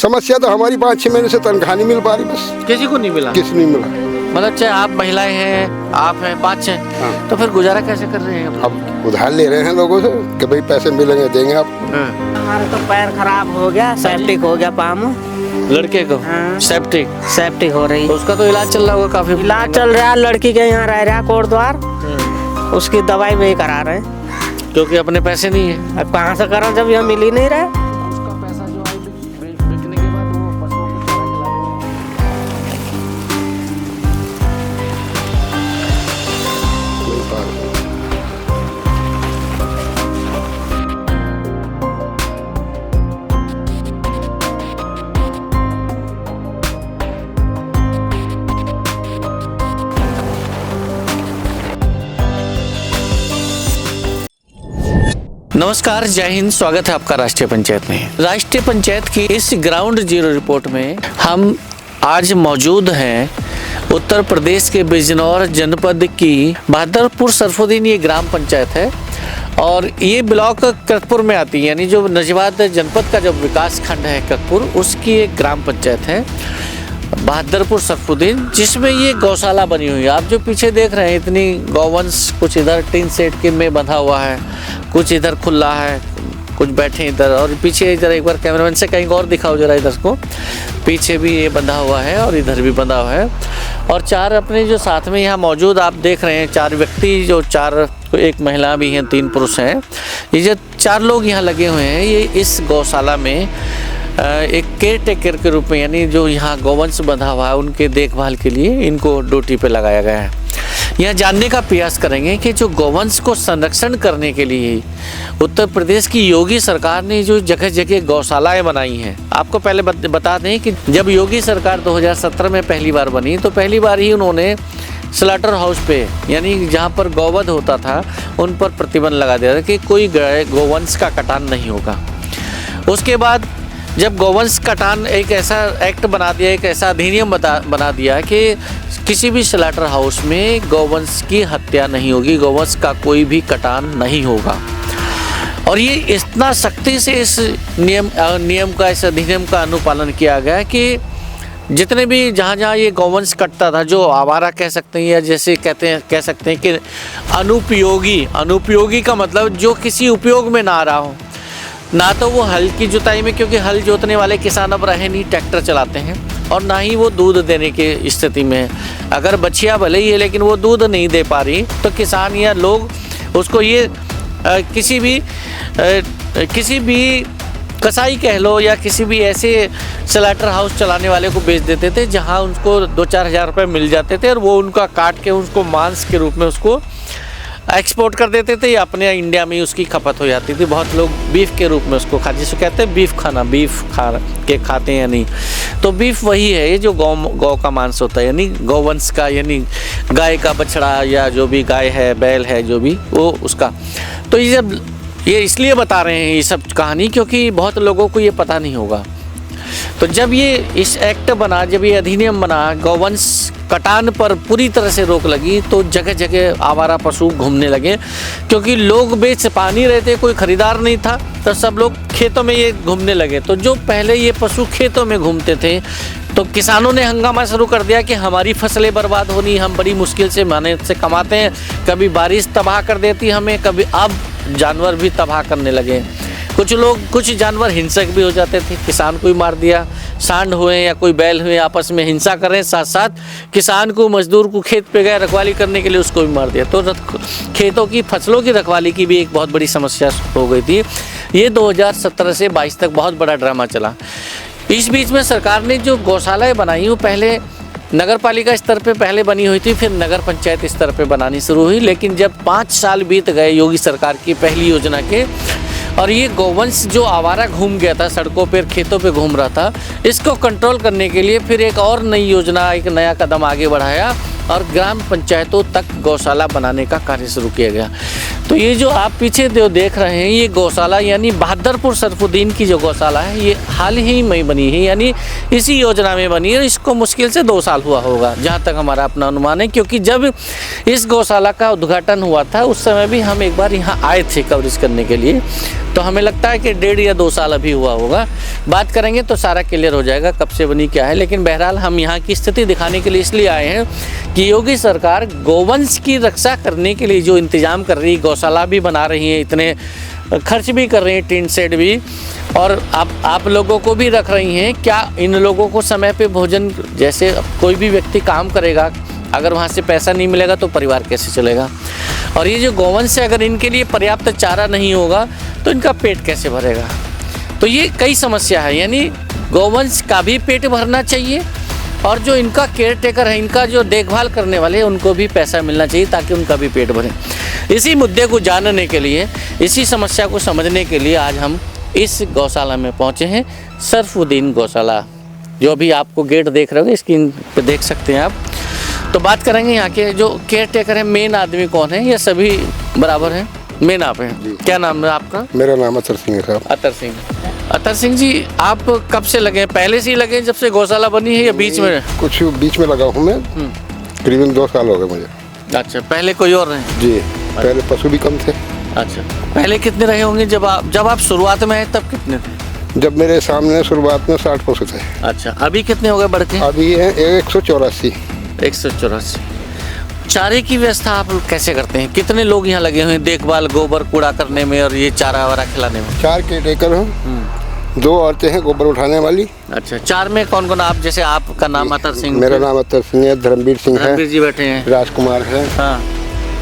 समस्या तो हमारी 5-6 महीने से तनख्वाह नहीं मिल पा रही, बस किसी को नहीं मिला। किसी नहीं मिला। मतलब चाहे आप महिलाएं हैं, आप हैं, 5-6, हाँ। तो फिर गुजारा कैसे कर रहे हैं? अब उधार ले रहे हैं लोगों से कि भाई पैसे मिलेंगे देंगे आप। हमारा तो पैर खराब हो गया, सेप्टिक हो गया पाम। लड़के को सेप्टिक हो रही है। उसका तो इलाज चल रहा होगा काफी। इलाज चल रहा है, लड़की के यहाँ रह रहा है कोटद्वार, उसकी दवाई वही करा रहे हैं क्योंकि अपने पैसे नहीं है। अब कहाँ से करें जब यहाँ मिल ही नहीं रहा है। उसका पैसा जो है बिकने के बाद वो पशुओं को चारा खिलाएंगे। नमस्कार, जय हिंद। स्वागत है आपका राष्ट्रीय पंचायत में। राष्ट्रीय पंचायत की इस ग्राउंड जीरो रिपोर्ट में हम आज मौजूद हैं उत्तर प्रदेश के बिजनौर जनपद की बहादुरपुर सरफुद्दीन, ये ग्राम पंचायत है और ये ब्लॉक ककपुर में आती है, यानी जो नजवाद जनपद का जो विकास खंड है ककपुर, उसकी एक ग्राम पंचायत है बहादुरपुर सरफुद्दीन, जिसमें ये गौशाला बनी हुई है। आप जो पीछे देख रहे हैं इतनी गौवंश, कुछ इधर टीन सेट के में बंधा हुआ है, कुछ इधर खुला है, कुछ बैठे इधर, और पीछे इधर एक बार कैमरामैन से कहीं और दिखाओ जरा इधर को, पीछे भी ये बंधा हुआ है और इधर भी बंधा हुआ है। और 4 अपने जो साथ में यहाँ मौजूद आप देख रहे हैं 4 व्यक्ति, जो 4, एक महिला भी हैं, 3 पुरुष हैं। ये जो 4 लोग यहाँ लगे हुए हैं, ये इस गौशाला में एक केयर टेकर के रूप में, यानी जो यहाँ गौवंश बंधा हुआ है उनके देखभाल के लिए इनको ड्यूटी पे लगाया गया है। यह जानने का प्रयास करेंगे कि जो गौवंश को संरक्षण करने के लिए उत्तर प्रदेश की योगी सरकार ने जो जगह जगह गौशालाएं बनाई हैं। आपको पहले बता दें कि जब योगी सरकार 2017 में पहली बार बनी, तो पहली बार ही उन्होंने स्लॉटर हाउस पे, यानी जहाँ पर गौवध होता था, उन पर प्रतिबंध लगा दिया था कि कोई गौवंश का कटान नहीं होगा। उसके बाद जब गौवंश कटान एक ऐसा एक्ट बना दिया, एक ऐसा अधिनियम बना दिया कि किसी भी स्लॉटर हाउस में गौवंश की हत्या नहीं होगी, गौवंश का कोई भी कटान नहीं होगा। और ये इतना सख्ती से इस नियम का, इस अधिनियम का अनुपालन किया गया कि जितने भी जहाँ ये गौवंश कटता था, जो आवारा कह सकते हैं, या जैसे कह सकते हैं कि अनुपयोगी का मतलब जो किसी उपयोग में ना आ रहा हो, ना तो वो हल की जुताई में, क्योंकि हल जोतने वाले किसान अब रहे नहीं, ट्रैक्टर चलाते हैं, और ना ही वो दूध देने की स्थिति में है। अगर बछिया भले ही है लेकिन वो दूध नहीं दे पा रही, तो किसान या लोग उसको ये किसी भी कसाई कह लो या किसी भी ऐसे स्लॉटर हाउस चलाने वाले को बेच देते थे, जहाँ उनको 2-4 हज़ार रुपये मिल जाते थे, और वो उनका काट के उसको मांस के रूप में उसको एक्सपोर्ट कर देते थे, या अपने इंडिया में उसकी खपत हो जाती थी। बहुत लोग बीफ के रूप में उसको जिसको कहते हैं बीफ खाना, खाते हैं या नहीं, तो बीफ वही है, ये जो गौ का मांस होता है, यानी गौवंश का, यानी गाय का बछड़ा या जो भी गाय है, बैल है, जो भी वो उसका। तो ये इसलिए बता रहे हैं ये सब कहानी, क्योंकि बहुत लोगों को ये पता नहीं होगा। तो जब ये इस एक्ट बना, जब ये अधिनियम बना, गौवंश कटान पर पूरी तरह से रोक लगी, तो जगह जगह आवारा पशु घूमने लगे, क्योंकि लोग बेच पा नहीं रहे थे, कोई खरीदार नहीं था, तो सब लोग खेतों में ये घूमने लगे। तो जो पहले ये पशु खेतों में घूमते थे, तो किसानों ने हंगामा शुरू कर दिया कि हमारी फसलें बर्बाद होनी, हम बड़ी मुश्किल से मेहनत से कमाते हैं, कभी बारिश तबाह कर देती हमें, कभी अब जानवर भी तबाह करने लगे। कुछ जानवर हिंसक भी हो जाते थे, किसान को ही मार दिया, सांड हुए या कोई बैल हुए आपस में हिंसा कर रहे हैं, साथ साथ किसान को, मजदूर को खेत पे गए रखवाली करने के लिए, उसको भी मार दिया। तो खेतों की फसलों की रखवाली की भी एक बहुत बड़ी समस्या हो गई थी। ये 2017 से 22 तक बहुत बड़ा ड्रामा चला। इस बीच में सरकार ने जो गौशालाएँ बनाई, वो पहले नगर पालिका स्तर पे पहले बनी हुई थी, फिर नगर पंचायत स्तर पे बनानी शुरू हुई। लेकिन जब 5 साल बीत गए योगी सरकार की पहली योजना के, और ये गौवंश जो आवारा घूम गया था, सड़कों पर, खेतों पे घूम रहा था, इसको कंट्रोल करने के लिए फिर एक और नई योजना, एक नया कदम आगे बढ़ाया, और ग्राम पंचायतों तक गौशाला बनाने का कार्य शुरू किया गया। तो ये जो आप पीछे जो देख रहे हैं ये गौशाला यानी बहादुरपुर सरफुद्दीन की जो गौशाला है ये हाल ही में बनी है, यानी इसी योजना में बनी है। इसको मुश्किल से 2 साल हुआ होगा जहाँ तक हमारा अपना अनुमान है, क्योंकि जब इस गौशाला का उद्घाटन हुआ था उस समय भी हम एक बार यहाँ आए थे कवरेज करने के लिए, तो हमें लगता है कि 1.5 या 2 साल अभी हुआ होगा। बात करेंगे तो सारा क्लियर हो जाएगा कब से बनी क्या है। लेकिन बहरहाल हम यहाँ की स्थिति दिखाने के लिए इसलिए आए हैं कि योगी सरकार गौवंश की रक्षा करने के लिए जो इंतजाम कर रही है, गौशाला भी बना रही है, इतने खर्च भी कर रही है, टिन शेड भी, और आप लोगों को भी रख रही हैं। क्या इन लोगों को समय पे भोजन, जैसे कोई भी व्यक्ति काम करेगा अगर वहाँ से पैसा नहीं मिलेगा तो परिवार कैसे चलेगा, और ये जो गौवंश है अगर इनके लिए पर्याप्त चारा नहीं होगा तो इनका पेट कैसे भरेगा। तो ये कई समस्या है, यानी गौवंश का भी पेट भरना चाहिए और जो इनका केयर टेकर है, इनका जो देखभाल करने वाले हैं उनको भी पैसा मिलना चाहिए ताकि उनका भी पेट भरे। इसी मुद्दे को जानने के लिए, इसी समस्या को समझने के लिए आज हम इस गौशाला में पहुँचे हैं, सरफुद्दीन गौशाला, जो अभी आपको गेट देख रहे हो, स्क्रीन पे देख सकते हैं आप। तो बात करेंगे यहाँ के जो केयर टेकर है, मेन आदमी कौन है, या सभी बराबर हैं? मेन आप हैं, क्या नाम है आपका? मेरा नाम अतर सिंह है साहब। अतर सिंह। अतर सिंह जी, आप कब से लगे? पहले से ही लगे जब से गौशाला बनी है या बीच में? कुछ बीच में लगा हूँ मैं, करीबन 2 साल हो गए मुझे। अच्छा, पहले कोई और रहे? जी, पहले पशु भी कम थे। अच्छा, पहले कितने रहे होंगे जब आप शुरुआत में आए तब कितने थे? जब मेरे सामने शुरुआत में 60 पशु थे। अच्छा, अभी कितने हो गए बढ़ के? अभी है 184। 184। चारे की व्यवस्था आप कैसे करते हैं? कितने लोग यहाँ लगे हुए हैं देखभाल, गोबर कूड़ा करने में और ये चारा वारा खिलाने में? 4 केयर टेकर हैं, 2 औरतें हैं गोबर उठाने वाली। अच्छा, 4 में कौन कौन? आप जैसे आपका नाम अतर सिंह? मेरा नाम अतर सिंह है, धर्मवीर सिंह है, धर्मवीर जी बैठे हैं, राजकुमार है। हाँ,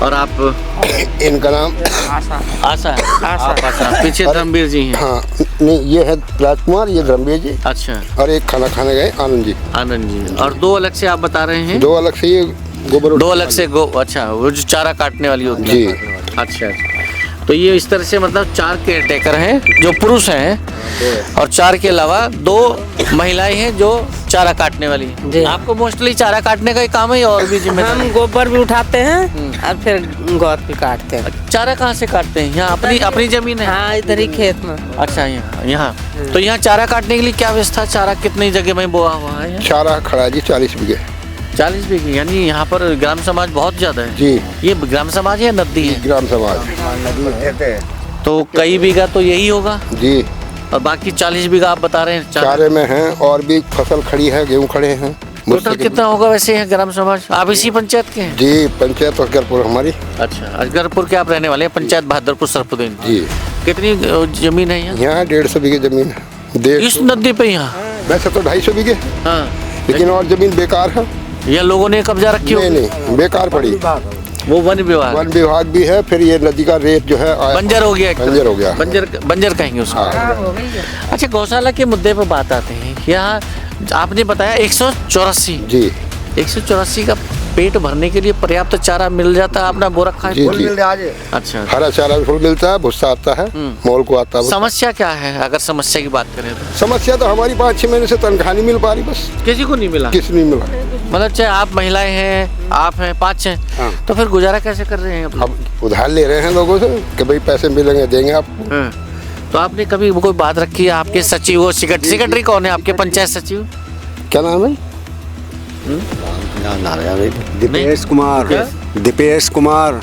और आप? इनका नाम आशा। पीछे धर्मवीर जी हैं। हाँ, नहीं, ये है राजकुमार, ये धर्मवीर जी। अच्छा, और एक खाना खाने गए आनंद जी। आनंद जी। और 2 अलग से आप बता रहे हैं? 2 अलग से ये गोबर 2 अलग से अच्छा, वो जो चारा काटने वाली होती है जी। अच्छा, तो ये इस तरह से मतलब 4 केयर टेकर हैं जो पुरुष हैं और 4 के अलावा 2 महिलाएं हैं जो चारा काटने वाली हैं। जी। आपको मोस्टली चारा काटने का ही काम है और भी जिम्मेदारी? हम गोबर भी उठाते हैं और फिर गोद भी काटते हैं। चारा कहाँ से काटते हैं? यहाँ अपनी जमीन है? हाँ, इधर ही खेत में। अच्छा, यहाँ तो यहाँ चारा काटने के लिए क्या व्यवस्था? चारा कितनी जगह में बोआ हुआ है यहाँ? चारा खड़ा है जी 40 बीघे। 40 बीघे, यानी यहाँ पर ग्राम समाज बहुत ज्यादा है जी। ये ग्राम समाज है, नदी है? ग्राम समाज। तो कई बीघा तो यही होगा जी, और बाकी 40 बीघा आप बता रहे हैं चारे में हैं, और भी फसल खड़ी है, गेहूं खड़े हैं। टोटल कितना होगा वैसे है ग्राम समाज? आप इसी पंचायत के हैं? जी, पंचायत असगरपुर हमारी। अच्छा, असगरपुर के आप रहने वाले हैं? पंचायत बहादुरपुर सरफुद्दीन जी। कितनी जमीन है यहाँ? यहाँ 150 बीघे जमीन है। इस नदी पे यहाँ? वैसे तो 250 बीघे, हाँ, लेकिन और जमीन बेकार है। ये लोगों ने कब्जा रखी हो? नहीं, बेकार पड़ी। वो वन विभाग? वन विभाग भी है, फिर ये नदी का रेत जो है बंजर हो गया। बंजर हो गया। बंजर कहेंगे उसको। हाँ। अच्छा, गौशाला के मुद्दे पर बात आते हैं। यहाँ आपने बताया 184 जी, 184 का पेट भरने के लिए पर्याप्त चारा मिल जाता है? आपने वो रखा है? जी, जी। अच्छा, हरा चारा फुल मिलता है, भुस्सा आता है, मोल को आता है। समस्या क्या है अगर समस्या की बात करें तो? समस्या तो हमारी 5-6 महीने से तनख्वाह नहीं मिल पा रही, बस। किसी को नहीं मिला? किसी नहीं मिला। मतलब चाहे आप महिलाएं हैं, आप हैं, 5 हैं, हाँ। तो फिर गुजारा कैसे कर रहे हैं आप लोग? अब उधार ले रहे हैं लोगों से कि भाई पैसे मिलेंगे, देंगे आपको। हाँ। तो आपने कभी कोई बात रखी है? आपके सचिव हो, सेक्रेटरी कौन है आपके? पंचायत सचिव क्या नाम है? दीपेश कुमार। दीपेश कुमार।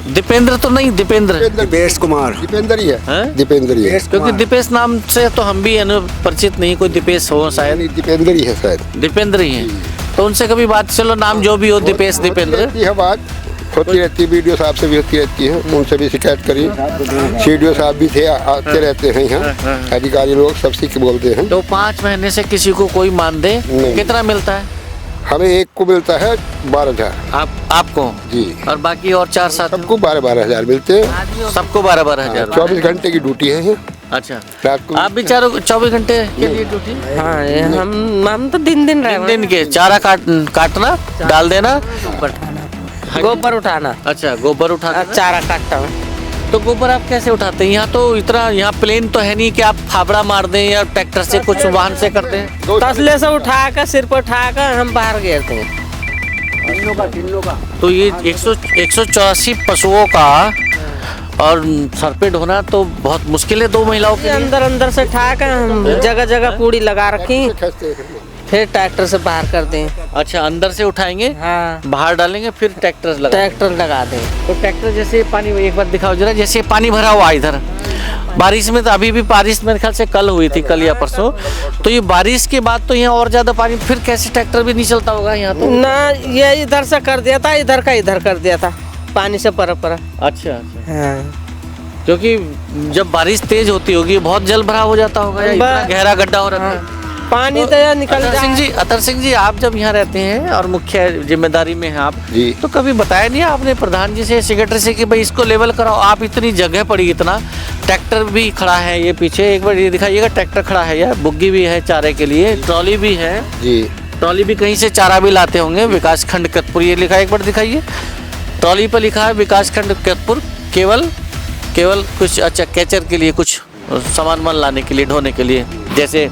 दीपेंद्र तो नहीं? दीपेंद्र दीपेश कुमार। दीपेंद्र ही है। हैं? दीपेंद्र ही है। क्योंकि दीपेश नाम से तो हम भी परिचित नहीं, कोई दीपेश हो शायद। नहीं, दीपेंद्र ही है शायद। दीपेंद्र ही है। तो उनसे कभी बात, चलो नाम जो भी हो, दीपेश, दीपेंद्र, यह बात होती रहती है। वीडियो साहब से भी होती रहती है, उनसे भी शिकायत करी। वीडियो साहब भी थे, आते रहते हैं यहाँ, अधिकारी लोग सब सीख बोलते हैं। तो 5 महीने से किसी को कोई मान दे? नहीं। कितना मिलता है? हमें एक को मिलता है 12,000। आपको? जी। और बाकी और 4 साथियों सबको 12-12 हजार मिलते हैं। सबको 12-12 हजार? 24 घंटे की ड्यूटी है ये। अच्छा, रात को आप भी 24 घंटे के लिए ड्यूटी? हाँ, ये हम तो दिन रहे। दिन के चारा काटना, डाल देना, गोबर उठाना। अच्छा, गोबर उठाना, चारा काटता हूँ। तो गोबर आप कैसे उठाते हैं? यहाँ तो इतना, यहाँ प्लेन तो है नहीं कि आप फावड़ा मार दें या ट्रैक्टर से कुछ वाहन से करते हैं? तसले से उठा कर, सिर पर उठा कर हम बाहर गिरते हैं। तो ये 184 पशुओं का और सर पे ढोना तो बहुत मुश्किल है 2 महिलाओं के लिए। अंदर अंदर से ठाक जगह जगह पूड़ी लगा रखी, फिर ट्रैक्टर से बाहर कर दें। अच्छा, अंदर से उठाएंगे, हाँ, बाहर डालेंगे, फिर ट्रैक्टर लगा। ट्रैक्टर लगा दें। तो ट्रैक्टर जैसे पानी, एक बार दिखाओ जरा, जैसे पानी भरा हुआ इधर बारिश में, तो अभी भी बारिश मेरे ख्याल से कल हुई थी, कल या परसों, तो ये बारिश के बाद तो यहाँ और ज्यादा पानी, फिर कैसे ट्रैक्टर भी नहीं चलता होगा यहाँ तो? ना, ये इधर से कर दिया था, इधर का इधर कर दिया था, पानी से पर। अच्छा, हाँ, क्योंकि जब बारिश तेज होती होगी बहुत जल भरा हो जाता होगा, या इतना गहरा गड्ढा हो रहा है पानी तो यार निकल जाए। अतर सिंह जी, आप जब यहाँ रहते हैं और मुख्य जिम्मेदारी में हैं आप जी, तो कभी बताया नहीं आपने प्रधान जी से, सेक्रेटरी से कि भाई इसको लेवल कराओ? आप इतनी जगह पड़ी, इतना ट्रैक्टर भी खड़ा है, ये पीछे एक बार ये दिखाइएगा, ट्रैक्टर खड़ा है, यार बुग्गी भी है चारे के लिए, ट्रॉली भी है जी, ट्रॉली भी कहीं से चारा भी लाते होंगे, विकास खंड कतपुर ये लिखा है, एक बार दिखाइए, ट्रॉली पर लिखा है विकास खंड कतपुर, केवल कुछ, अच्छा, कैचर के लिए, कुछ सामान लाने के लिए, ढोने के लिए, जैसे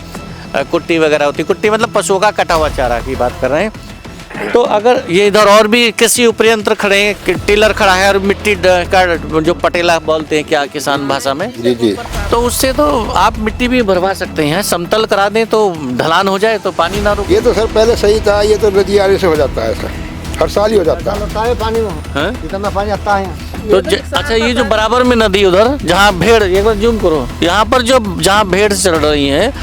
कुट्टी वगैरह होती, कुट्टी मतलब पशुओं का कटा हुआ चारा की बात कर रहे हैं। तो अगर ये इधर और भी कृषि उपयंत्र खड़े हैं, टिलर खड़ा है और मिट्टी का जो पटेला बोलते हैं क्या किसान भाषा में, जी जी, तो उससे तो आप मिट्टी भी भरवा सकते हैं, समतल करा दें तो ढलान हो जाए तो पानी ना रुके। ये तो सर पहले सही था, ये तो नदी आने से हो जाता है सर, हर साल ही हो जाता है पानी में, इतना पानी आता है। तो अच्छा, ये जो बराबर में नदी उधर जहाँ भेड़, एक बार जूम करो, यहाँ पर जो जहाँ भेड़ चल रही है,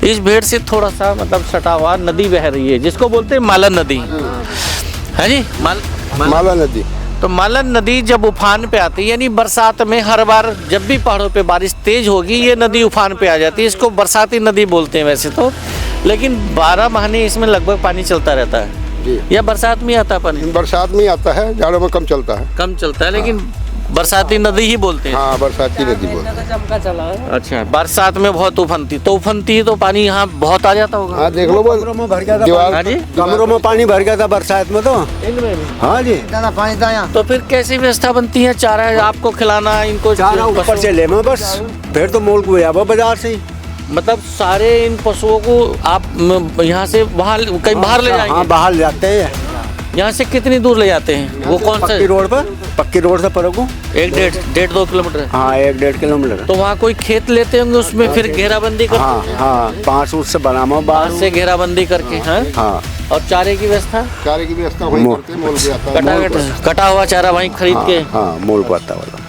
इस भेड़ से थोड़ा सा मतलब सटा हुआ नदी बह रही है जिसको बोलते हैं मालन नदी, है जी, माला नदी। तो मालन नदी जब उफान पे आती है, यानी बरसात में हर बार जब भी पहाड़ों पे बारिश तेज होगी ये नदी उफान पे आ जाती है, इसको बरसाती नदी बोलते हैं वैसे तो, लेकिन 12 महीने इसमें लगभग पानी चलता रहता है जी। या बरसात में आता पानी? बरसात में आता है, जाड़ों में कम चलता है, कम चलता है, लेकिन बरसाती नदी ही बोलते हैं। हाँ, बरसाती नदी बोलते हैं। चमका चला है। अच्छा, बरसात में बहुत उफनती तो पानी यहाँ बहुत आ जाता होगा। हाँ, देख लो वो कमरों में भर गया था, दीवार, हाँ जी, कमरों में पानी भर गया था बरसात में तो। हाँ जी, पानी था यहाँ। तो फिर कैसी व्यवस्था बनती है चारा आपको खिलाना, इनको चारा ऊपर से ले में बस, फिर तो मोल को आवा बाजार से ही। मतलब सारे इन पशुओं को आप यहाँ से वहाँ कहीं बाहर ले जाएंगे? हाँ, बाहर ले जाते हैं। यहाँ से कितनी दूर ले जाते हैं? वो कौन सा पक्की रोड पर, पक्की रोड से परगू 1-1.5-2 किलोमीटर? हाँ, 1-1.5 किलोमीटर। तो वहाँ कोई खेत लेते होंगे, उसमें फिर घेराबंदी करते हाँ हाँ, 5 फुट से बनामा बाहर से घेराबंदी करके, हाँ? हाँ, और चारे की व्यवस्था? चारे की व्यवस्था वहीं करते हैं, मोल भी आता है। कटा हुआ चारा वहीं खरीद के? हाँ, मोल को आता वाला।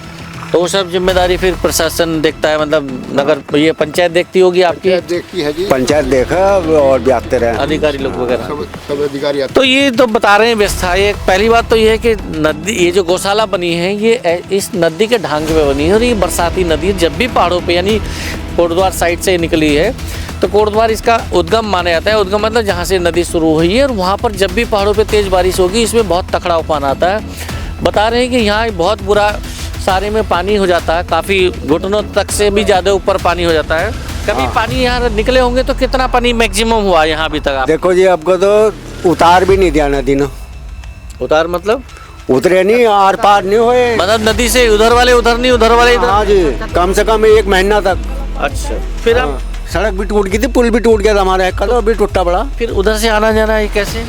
तो वो सब जिम्मेदारी फिर प्रशासन देखता है, मतलब नगर ये पंचायत देखती होगी आपकी? देखती है जी, पंचायत देखा और भी आते रहे अधिकारी लोग वगैरह, सब अधिकारी आते तो ये तो बता रहे हैं व्यवस्था। ये पहली बात तो ये है कि नदी, ये जो गौशाला बनी है ये इस नदी के ढांग पे बनी है, और ये बरसाती नदी है, जब भी पहाड़ों पे यानी कोटद्वार साइड से निकली है तो कोटद्वार इसका उद्गम माना जाता है। उद्गम मतलब जहाँ से नदी शुरू हुई है, और वहाँ पर जब भी पहाड़ों पे तेज बारिश होगी इसमें बहुत तकड़ा उफान आता है। बता रहे हैं कि यहाँ बहुत बुरा सारे में पानी हो जाता है, काफ़ी घुटनों तक से भी ज़्यादा ऊपर पानी हो जाता है। कभी पानी यहाँ निकले होंगे तो कितना पानी मैक्सिमम हुआ यहाँ अभी तक? आप देखो जी, आपको तो उतार भी नहीं दिया नदी ने। उतार मतलब उतरे नहीं, आर पार नहीं हुए, मतलब नदी से उधर वाले उधर नहीं, उधर वाले इधर? हाँ जी, कम से कम 1 महीना तक। अच्छा, फिर आप सड़क भी टूट गई थी, पुल भी टूट गया था हमारा, एक कदम भी टूटा पड़ा। फिर उधर से आना जाना है कैसे?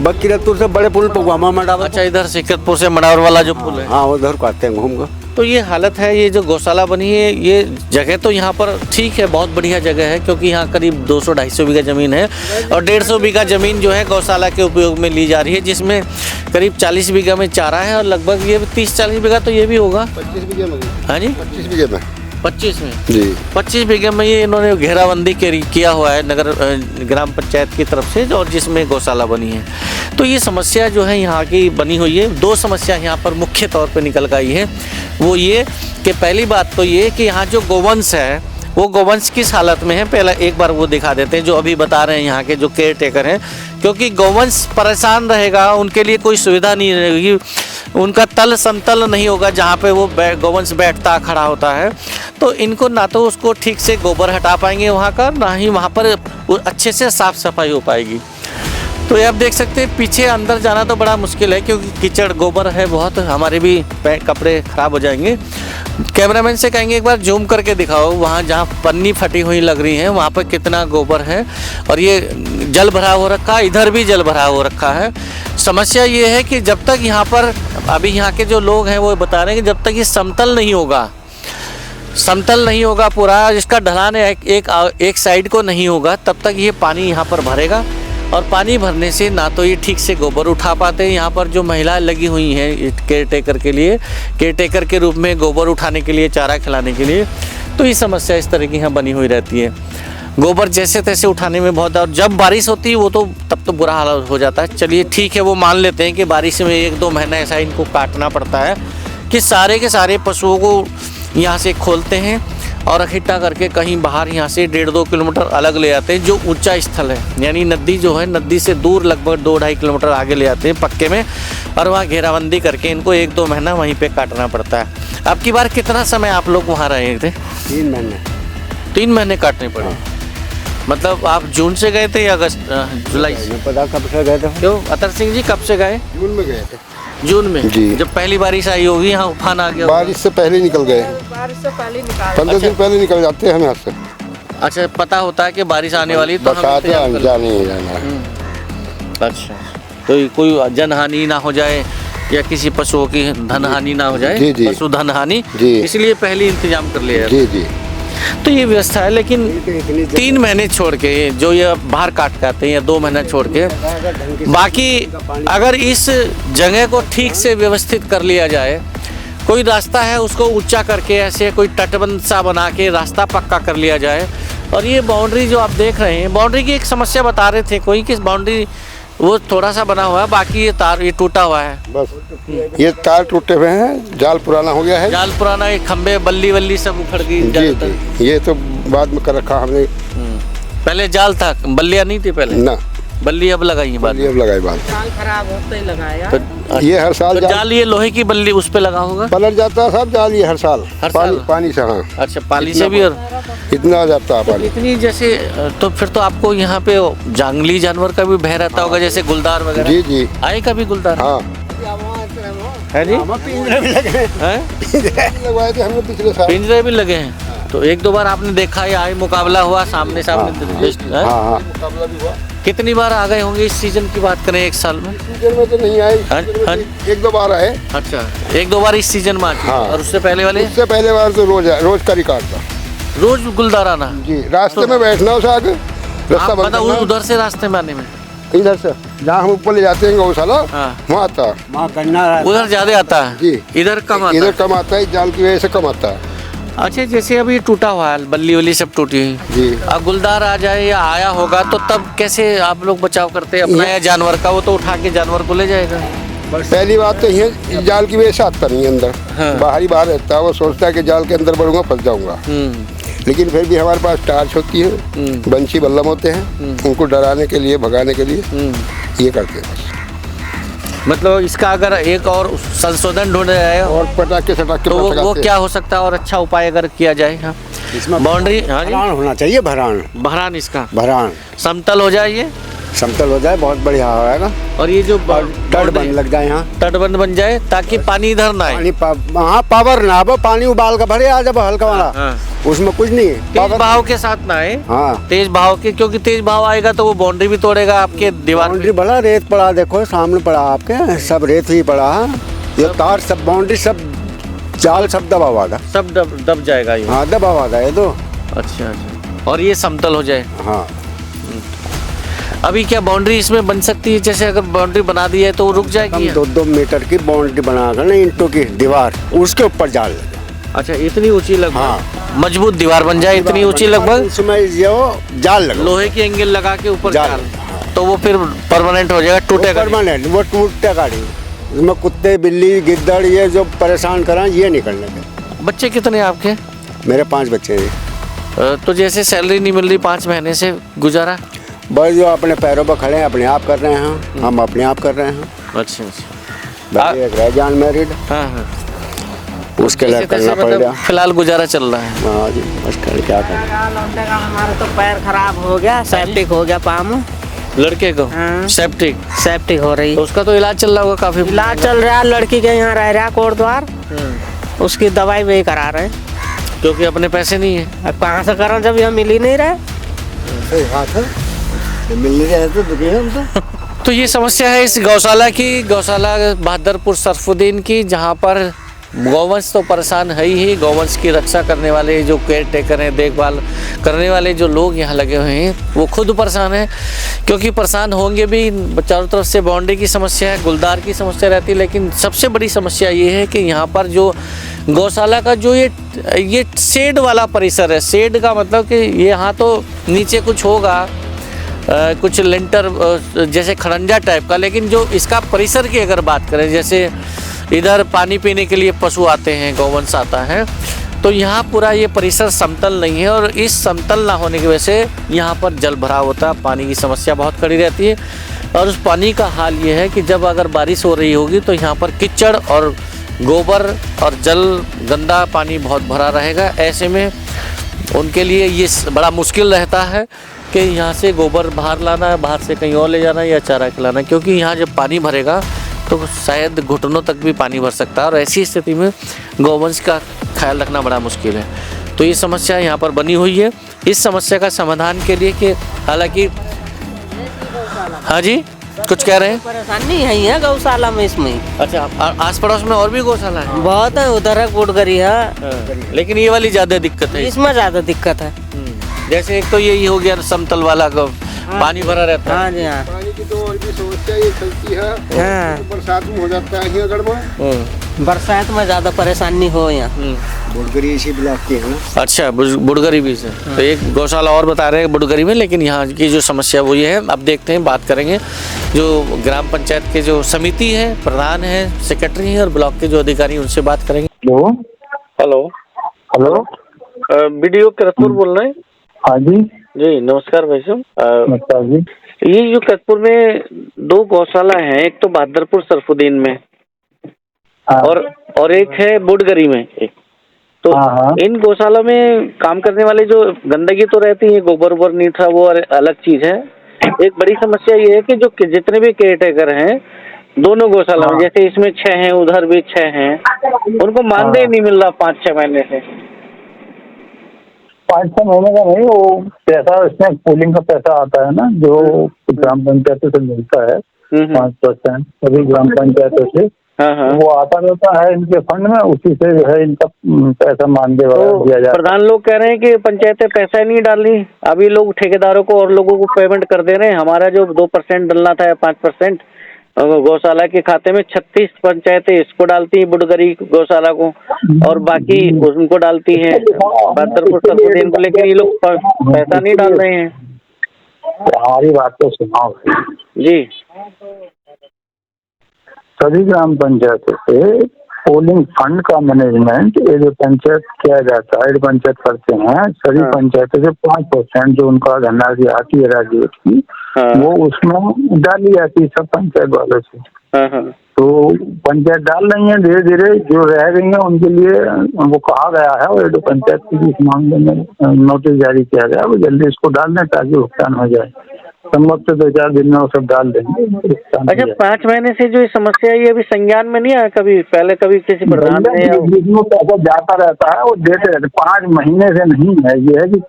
बकीरतपुर से बड़े पुल पगुआमा मडावा। अच्छा, इधर सिकतपुर से मडावर वाला जो पुल है, हाँ, उधर को आते हैं घूम कर। तो ये हालत है। ये जो गौशाला बनी है, ये जगह तो यहाँ पर ठीक है, बहुत बढ़िया जगह है, क्योंकि यहाँ करीब 200-250 बीघा ज़मीन है, और 150 बीघा ज़मीन जो है गौशाला के उपयोग में ली जा रही है, जिसमें करीब 40 बीघा में चारा है, और लगभग ये 30-40 बीघा तो ये भी होगा। 25 बीघे में, हाँ जी, 25 बीघे में, 25 में जी, 25 बीघे में ये इन्होंने घेराबंदी किया हुआ है नगर ग्राम पंचायत की तरफ से, और जिसमें गौशाला बनी है। तो ये समस्या जो है यहाँ की बनी हुई है। 2 समस्या यहाँ पर मुख्य तौर पे निकल कर आई है। वो ये कि पहली बात तो ये कि यहाँ जो गौवंश है वो गौवंश किस हालत में है, पहला एक बार वो दिखा देते हैं, जो अभी बता रहे हैं यहाँ के जो केयर टेकर हैं। क्योंकि गौवंश परेशान रहेगा, उनके लिए कोई सुविधा नहीं रहेगी, उनका तल समतल नहीं होगा जहाँ पे वो गौवंश बैठता खड़ा होता है, तो इनको ना तो उसको ठीक से गोबर हटा पाएंगे वहाँ का, ना ही वहाँ पर अच्छे से साफ सफाई हो पाएगी। तो ये आप देख सकते हैं पीछे अंदर जाना तो बड़ा मुश्किल है क्योंकि कीचड़ गोबर है बहुत, हमारे भी कपड़े खराब हो जाएंगे। कैमरामैन से कहेंगे एक बार जूम करके दिखाओ वहाँ जहाँ पन्नी फटी हुई लग रही है वहाँ पर कितना गोबर है और ये जल भराव हो रखा है, इधर भी जल भराव हो रखा है। समस्या ये है कि जब तक यहाँ पर अभी यहाँ के जो लोग हैं वो बता रहे हैं कि जब तक ये समतल नहीं होगा पूरा, जिसका ढलान एक साइड को नहीं होगा, तब तक ये पानी यहाँ पर भरेगा और पानी भरने से ना तो ये ठीक से गोबर उठा पाते हैं। यहाँ पर जो महिलाएं लगी हुई हैं केयर टेकर के रूप में गोबर उठाने के लिए, चारा खिलाने के लिए, तो ये समस्या इस तरह की यहाँ बनी हुई रहती है। गोबर जैसे तैसे उठाने में बहुत, और जब बारिश होती है वो तो तब तो बुरा हाल हो जाता है। चलिए ठीक है, वो मान लेते हैं कि बारिश में 1-2 महीना ऐसा इनको काटना पड़ता है कि सारे के सारे पशुओं को यहाँ से खोलते हैं और इकट्ठा करके कहीं बाहर यहाँ से 1.5-2 किलोमीटर अलग ले आते हैं, जो ऊंचा स्थल है, यानी नदी जो है नदी से दूर लगभग 2-2.5 किलोमीटर आगे ले आते हैं पक्के में, और वहाँ घेराबंदी करके इनको 1-2 महीना वहीं पे काटना पड़ता है। अब की बार कितना समय आप लोग वहाँ रहे थे? 3 महीने। 3 महीने काटने पड़े। मतलब आप जून से गए थे या अगस्त जुलाई से? पता कब से गए थे? क्यों अतर सिंह जी कब से गए? जून में गए थे। जून में जी। जब पहली बारिश आई होगी यहाँ उफान आ गया? बारिश से पहले निकल गए, बारिश से पहले निकाल 15 दिन पहले निकल जाते हैं हम यहाँ से। अच्छा, पता होता है कि बारिश आने वाली तो हम बरसात इंतजाम कर जाने ही जाना है। अच्छा, तो कोई जन हानि ना हो जाए या किसी पशुओं की धन हानि ना हो जाए, जी, जी। पशु धन हानि, जी। इसलिए पहले इंतजाम कर लिया। जी जी। तो ये व्यवस्था है, लेकिन 3 महीने छोड़ के जो ये बाहर काट के आते हैं या 2 महीना छोड़ के, बाकी अगर इस जगह को ठीक से व्यवस्थित कर लिया जाए, कोई रास्ता है उसको ऊंचा करके ऐसे कोई तटबंध सा बना के रास्ता पक्का कर लिया जाए। और ये बाउंड्री जो आप देख रहे हैं, बाउंड्री की एक समस्या बता रहे थे कोई कि बाउंड्री वो थोड़ा सा बना हुआ है, बाकी ये तार ये टूटा हुआ है। बस ये तार टूटे हुए हैं, जाल पुराना हो गया है। जाल पुराना, ये खंबे बल्ली सब उखड़ गई। जी जी, ये तो बाद में कर रखा हमने। पहले जाल था, बल्लियाँ नहीं थी पहले ना, बल्ली अब लगाई है बाद में। अब लगाई बाद। साल खराब होते ही लगाया। तो ये हर साल तो जाल ये लोहे की बल्ली उस पे लगा होगा, पलट जाता है सब जाल, ये हर साल पानी से। हाँ, अच्छा, पानी से भी। और इतना आ जाता है पानी। इतनी जैसे, तो फिर तो आपको यहाँ पे जंगली जानवर का भी भय रहता होगा, जैसे गुलदार वगैरह। जी जी। आए कभी गुलदार? हाँ है जी, पिंजरे भी लगे हैं। लगवाए थे हमने पिछले साल। पिंजरे भी लगे हैं। तो 1-2 बार आपने देखा या आए मुकाबला हुआ सामने? हाँ हाँ, मुकाबला भी हुआ। कितनी बार आ गए होंगे इस सीजन की बात करें, 1 साल में? सीजन में तो नहीं आए, हाँ, हाँ। 1-2 बार आए। अच्छा, 1-2 बार इस सीजन में आती है। हाँ। और उससे पहले वाले? उससे पहले बार तो रोज का रिकॉर्ड था। रोज गुलदार आना? जी, रास्ते में बैठना उस आगे, रास्ता आप बंद मतलब करना। उधर से रास्ते में आने में? इधर से जहाँ हम ऊपर ले जाते हैं गौशाला, हाँ। वहाँ आता है। वहाँ करना उधर ज्यादा आता है जी। इधर कम आता इधर है। कम आता है, जाल की वजह से कम आता है। अच्छा, जैसे अभी टूटा हुआ है, बल्ली वल्ली सब टूटी हुई, जी। अब गुलदार आ जाए या आया होगा तो तब कैसे आप लोग बचाव करते हैं अपना या जानवर का? वो तो उठा के जानवर को ले जाएगा। पहली बात तो ये जाल की वजह से आता नहीं है अंदर। हाँ। बाहर रहता है, वो सोचता है कि जाल के अंदर बढ़ूंगा फंस जाऊंगा। लेकिन फिर भी हमारे पास टार्च होती है, बंशी बल्लम होते हैं, उनको डराने के लिए, भगाने के लिए ये करते हैं बस। मतलब इसका अगर एक और संशोधन ढूंढा जाए और पटाखे सटाखे तो वो लगाते क्या हो सकता है और अच्छा उपाय अगर किया जाए? हाँ, इसमें बाउंड्री, हाँ जी, भरान होना चाहिए। भरान भरान, इसका भरान समतल हो जाए, ये समतल हो जाए, बहुत बढ़िया होगा। और ये जो तटबंध लग जाए, यहाँ तटबंध बन जाए ताकि पानी इधर ना आए। हाँ, पावर ना अब पानी उबाल का भरे आ जब हल्का वाला, हाँ। उसमें कुछ नहीं है। तेज बहाव के साथ ना आए। हाँ, तेज बहाव के, क्योंकि तेज बहाव आएगा तो वो बाउंड्री भी तोड़ेगा आपके दीवार बाउंड्री बड़ा रेत पड़ा, देखो सामने पड़ा आपके, सब रेत ही पड़ा है। ये तार सब बाउंड्री सब जाल सब दबा हुआ था, सब दब जाएगा ये। हाँ दबा हुआ था ये तो। अच्छा, और ये समतल हो जाए। हाँ, अभी क्या बाउंड्री इसमें बन सकती है? जैसे अगर बाउंड्री बना दी है तो वो रुक जाएगी? 2-2 मीटर की बाउंड्री बनाकर ना, ईंटों की दीवार, उसके ऊपर जाल लगे। अच्छा, इतनी ऊंची लगभग? हाँ। मजबूत दीवार बन जाए इतनी ऊंची लगभग, उसमें ये जाल लगा, लोहे की एंगल लगा के ऊपर जाल। जाल, तो वो फिर परमानेंट हो जाएगा, टूटेगा नहीं। परमानेंट, वो टूटेगा नहीं। उसमें कुत्ते बिल्ली गिद्दड़ ये जो परेशान कराएं ये नहीं करने के। बच्चे कितने हैं आपके? मेरे 5 बच्चे हैं। तो जैसे सैलरी नहीं मिल रही 5 महीने से, गुजारा? बस जो अपने पैरों पर खड़े हैं, अपने आप कर रहे हैं, हम अपने आप कर रहे हैं। अच्छा अच्छा। बाकी एक रह जान मैरिड, हाँ हाँ, उसके लिए जैसे तैसे करना पड़ेगा। फिलहाल गुजारा चल रहा है। हाँ जी, बस कर क्या करें। हमारा तो पैर खराब हो गया, सेप्टिक हो गया पाम। लड़के को हाँ। सेप्टिक हो रही तो उसका तो इलाज चल रहा होगा काफी। इलाज चल रहा है, लड़की के यहाँ रह रहा कोटद्वार, उसकी दवाई वही करा रहे हैं क्योंकि अपने पैसे नहीं है। अब कहाँ से करो जब यहाँ मिल ही नहीं रहे। सही बात है, मिल नहीं रहे तो दुखी है हम तो ये समस्या है इस गौशाला की, गौशाला बहादुरपुर सरफुद्दीन की, जहाँ पर गौवंश तो परेशान है ही, गौवंश की रक्षा करने वाले जो केयर टेकर हैं, देखभाल करने वाले जो लोग यहाँ लगे हुए हैं वो खुद परेशान हैं, क्योंकि परेशान होंगे भी। चारों तरफ से बाउंड्री की समस्या है, गुलदार की समस्या रहती है, लेकिन सबसे बड़ी समस्या ये है कि यहाँ पर जो गौशाला का जो ये शेड वाला परिसर है, शेड का मतलब कि यहाँ तो नीचे कुछ होगा, कुछ लेंटर जैसे खड़ंजा टाइप का, लेकिन जो इसका परिसर की अगर बात करें, जैसे इधर पानी पीने के लिए पशु आते हैं, गौवंश आता है, तो यहाँ पूरा ये परिसर समतल नहीं है, और इस समतल ना होने की वजह से यहाँ पर जल भराव होता है, पानी की समस्या बहुत खड़ी रहती है। और उस पानी का हाल ये है कि जब अगर बारिश हो रही होगी तो यहाँ पर कीचड़ और गोबर और जल, गंदा पानी बहुत भरा रहेगा। ऐसे में उनके लिए ये बड़ा मुश्किल रहता है कि यहाँ से गोबर बाहर लाना है, बाहर से कहीं और ले जाना या चारा खिलाना, क्योंकि यहाँ जब पानी भरेगा तो शायद घुटनों तक भी पानी भर सकता है, और ऐसी स्थिति में गौवंश का ख्याल रखना बड़ा मुश्किल है। तो ये समस्या यहाँ पर बनी हुई है। इस समस्या का समाधान के लिए कि हालांकि हाँ जी कुछ कह रहे हैं, परेशानी है गौशाला में इसमें। अच्छा, आस पड़ोस में और भी गौशाला है? बहुत है, उधर है कोटगरी है, लेकिन ये वाली ज्यादा दिक्कत है, इसमें ज्यादा दिक्कत है। जैसे एक तो यही हो गया समतल वाला का पानी भरा रहता है। हाँ जी हाँ, पानी की तो और भी समस्या ये चलती है। हाँ। बरसात में हो जाता है यहाँ गड़बड़, बरसात में ज्यादा परेशानी हो यहाँ। बुड़गरी इसी ब्लॉक की है ना। अच्छा, बुड़गरी भी से तो एक गौशाला और बता रहे हैं बुड़गरी में, लेकिन यहाँ की जो समस्या वो ये है। अब देखते हैं, बात करेंगे जो ग्राम पंचायत के जो समिति है, प्रधान है, सेक्रेटरी है और ब्लॉक के जो अधिकारी, उनसे बात करेंगे। हेलो हेलो, बीडीओ करतपुर बोल रहे हैं? हाँ जी जी नमस्कार भाई साहब। नमस्कार जी। ये जो करतपुर में दो गौशाला हैं, एक तो बहादुरपुर सरफुद्दीन में हाँ। और एक है बुड़गरी में एक। तो हाँ। इन गौशाला में काम करने वाले जो गंदगी तो रहती है, गोबर वोबर नीठा वो अलग चीज है। एक बड़ी समस्या ये है कि जो जितने भी केयर टेकर हैं दोनों गौशाला में, जैसे इसमें 6 हैं, उधर भी 6 हैं, उनको मानदेय नहीं मिल रहा 5-6 महीने से। 5-6 महीने का नहीं, वो पैसा इसमें पूलिंग का पैसा आता है ना, जो ग्राम पंचायतों से मिलता है 5% सभी ग्राम पंचायतों से। हाँ। वो आता रहता है इनके फंड में, उसी से जो है इनका पैसा मानदेय तो दिया जाता है। प्रधान लोग कह रहे हैं कि पंचायतें पैसा नहीं डाल रही, अभी लोग ठेकेदारों को और लोगों को पेमेंट कर दे रहे हैं। हमारा जो 2% डलना था, 5% गौशाला के खाते में 36 पंचायतें इसको डालती है, बुड़गरी गौशाला को, और बाकी उनको डालती है बहादुरपुर सरफुद्दीन को, लेकिन ये लोग पैसा नहीं डाल रहे हैं। हमारी बात तो सुनाओ जी। सभी ग्राम पंचायतों से पोलिंग फंड का मैनेजमेंट ये जो पंचायत किया जाता है, पंचायत करते हैं, सभी पंचायतों से 5% जो उनका धनराशि आती है राज्य की, वो उसमें डाली जाती है सब पंचायत वालों से। तो पंचायत डाल रही है, धीरे धीरे जो रह गई है उनके लिए वो कहा गया है, और जो पंचायत की इस मामले में नोटिस जारी किया गया, वो जल्दी इसको डाल दें ताकि भुगतान हो जाए। संभव से 2-4 दिन में वो सब डाल देंगे। अच्छा, 5 महीने से जो ये समस्या है ये अभी संज्ञान में नहीं आया कभी? पहले कभी किसी प्रधान ने पैसा जाता रहता है, वो देते रहते। 5 महीने से नहीं है, ये है कि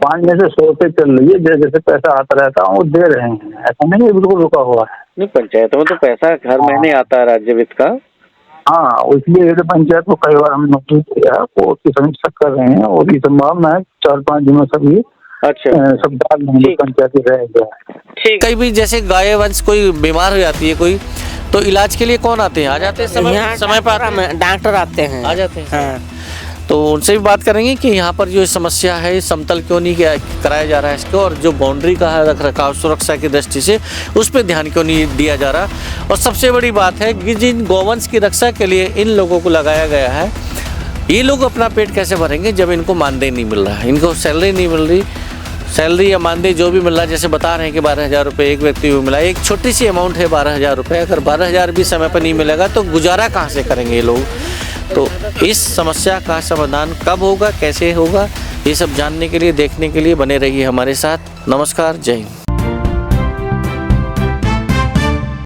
5 महीने से सोचते चल रही है, जैसे जैसे पैसा आता रहता है वो दे रहे हैं, ऐसा नहीं है बिल्कुल रुका हुआ है। नहीं, पंचायतों में तो पैसा हर महीने आता है राज्य वित्त का। हाँ, इसलिए पंचायत को कई बार हमने नोटिस दिया, वो उसकी समीक्षा कर रहे हैं, और ये संभावना है 4-5 दिनों सब ये अच्छा सब डाल देंगे, पंचायती रहेगा। ठीक। कई भी जैसे गाय वंश कोई बीमार हो जाती है कोई, तो इलाज के लिए कौन आते हैं? आ जाते हैं समय पर डॉक्टर आते हैं, आ जाते हैं। हाँ। तो उनसे भी बात करेंगे कि यहाँ पर जो समस्या है समतल क्यों नहीं कराया जा रहा है इसको, और जो बाउंड्री का है रख रखाव सुरक्षा की दृष्टि से उस पर ध्यान क्यों नहीं दिया जा रहा। और सबसे बड़ी बात है कि जिन गौवंश की रक्षा के लिए इन लोगों को लगाया गया है, ये लोग अपना पेट कैसे भरेंगे जब इनको मानदेय नहीं मिल रहा है, इनको सैलरी नहीं मिल रही। सैलरी या मानदेय जो भी मिल रहा है, जैसे बता रहे हैं कि 12,000 रुपये एक व्यक्ति को मिला, एक छोटी सी अमाउंट है 12,000 रुपये। अगर 12,000 भी समय पर नहीं मिलेगा तो गुजारा कहाँ से करेंगे ये लोग? तो इस समस्या का समाधान कब होगा, कैसे होगा, ये सब जानने के लिए, देखने के लिए बने रहिए हमारे साथ। नमस्कार, जय हिंद।